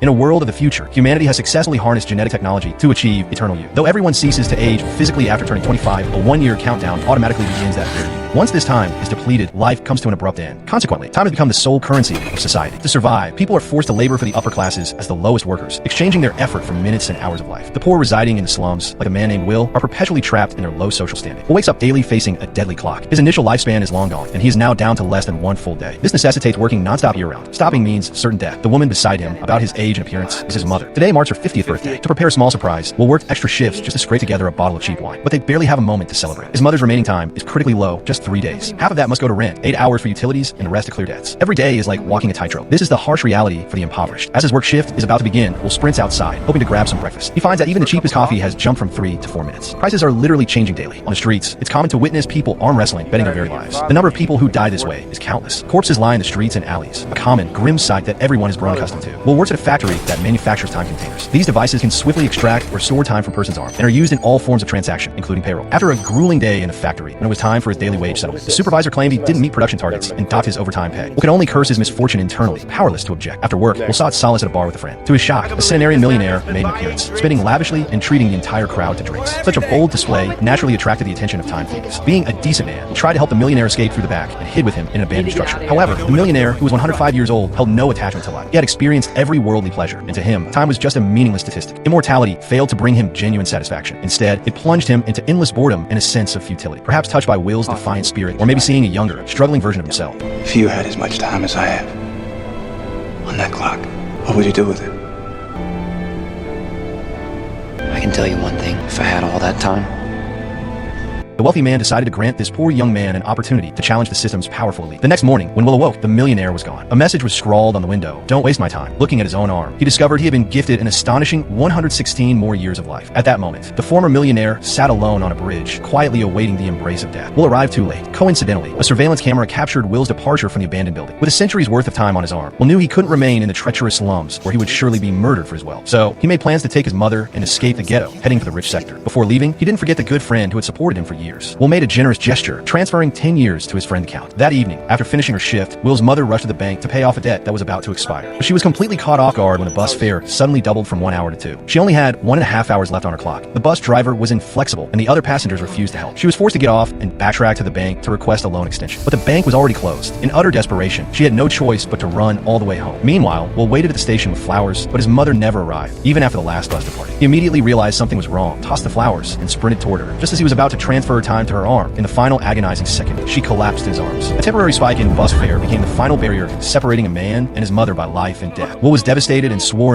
In a world of the future, humanity has successfully harnessed genetic technology to achieve eternal youth. Though everyone ceases to age physically after turning 25, a one-year countdown automatically begins that period. Once this time is depleted, life comes to an abrupt end. Consequently, time has become the sole currency of society. To survive, people are forced to labor for the upper classes as the lowest workers, exchanging their effort for minutes and hours of life. The poor residing in the slums, like a man named Will, are perpetually trapped in their low social standing. Will wakes up daily facing a deadly clock. His initial lifespan is long gone, and he is now down to less than one full day. This necessitates working non-stop year-round. Stopping means certain death. The woman beside him, about his age and appearance, is his mother. Today marks her 50th birthday. To prepare a small surprise, Will worked extra shifts just to scrape together a bottle of cheap wine. But they barely have a moment to celebrate. His mother's remaining time is critically low, just 3 days. Half of that must go to rent, 8 hours for utilities, and the rest to clear debts. Every day is like walking a tightrope. This is the harsh reality for the impoverished. As his work shift is about to begin, Will sprints outside, hoping to grab some breakfast. He finds that even the cheapest coffee has jumped from 3 to 4 minutes. Prices are literally changing daily. On the streets, it's common to witness people arm wrestling, betting their very lives. The number of people who die this way is countless. Corpses lie in the streets and alleys, a common, grim sight that everyone has grown accustomed to. Will works at a factory that manufactures time containers. These devices can swiftly extract or store time from a person's arm and are used in all forms of transaction, including payroll. After a grueling day in the factory, when it was time for his daily wage settlement, the supervisor claimed he didn't meet production targets and docked his overtime pay. Will could only curse his misfortune internally, powerless to object. After work, Will sought solace at a bar with a friend. To his shock, a centenarian millionaire made an appearance, spending lavishly and treating the entire crowd to drinks. Such a bold display naturally attracted the attention of time thieves. Being a decent man, he tried to help the millionaire escape through the back and hid with him in an abandoned structure. However, the millionaire, who was 105 years old, held no attachment to life. He had experienced every worldly pleasure, and to him, time was just a meaningless statistic. Immortality failed to bring him genuine satisfaction. Instead, it plunged him into endless boredom and a sense of futility. Perhaps touched by Will's defiant spirit, or maybe seeing a younger, struggling version of himself. If you had as much time as I have on that clock, what would you do with it? I can tell you one thing, if I had all that time. The wealthy man decided to grant this poor young man an opportunity to challenge the system's powerful elite. The next morning, when Will awoke, the millionaire was gone. A message was scrawled on the window: "Don't waste my time." Looking at his own arm, he discovered he had been gifted an astonishing 116 more years of life. At that moment, the former millionaire sat alone on a bridge, quietly awaiting the embrace of death. Will arrived too late. Coincidentally, a surveillance camera captured Will's departure from the abandoned building. With a century's worth of time on his arm, Will knew he couldn't remain in the treacherous slums where he would surely be murdered for his wealth. So, he made plans to take his mother and escape the ghetto, heading for the rich sector. Before leaving, he didn't forget the good friend who had supported him for years. Will made a generous gesture, transferring 10 years to his friend account. That evening, after finishing her shift, Will's mother rushed to the bank to pay off a debt that was about to expire. But she was completely caught off guard when the bus fare suddenly doubled from 1 hour to 2. She only had 1.5 hours left on her clock. The bus driver was inflexible, and the other passengers refused to help. She was forced to get off and backtrack to the bank to request a loan extension. But the bank was already closed. In utter desperation, she had no choice but to run all the way home. Meanwhile, Will waited at the station with flowers, but his mother never arrived, even after the last bus departed. He immediately realized something was wrong, tossed the flowers, and sprinted toward her. Just as he was about to transfer her time to her arm, in the final agonizing second, she collapsed in his arms. A temporary spike in bus fare became the final barrier separating a man and his mother by life and death. Will was devastated and swore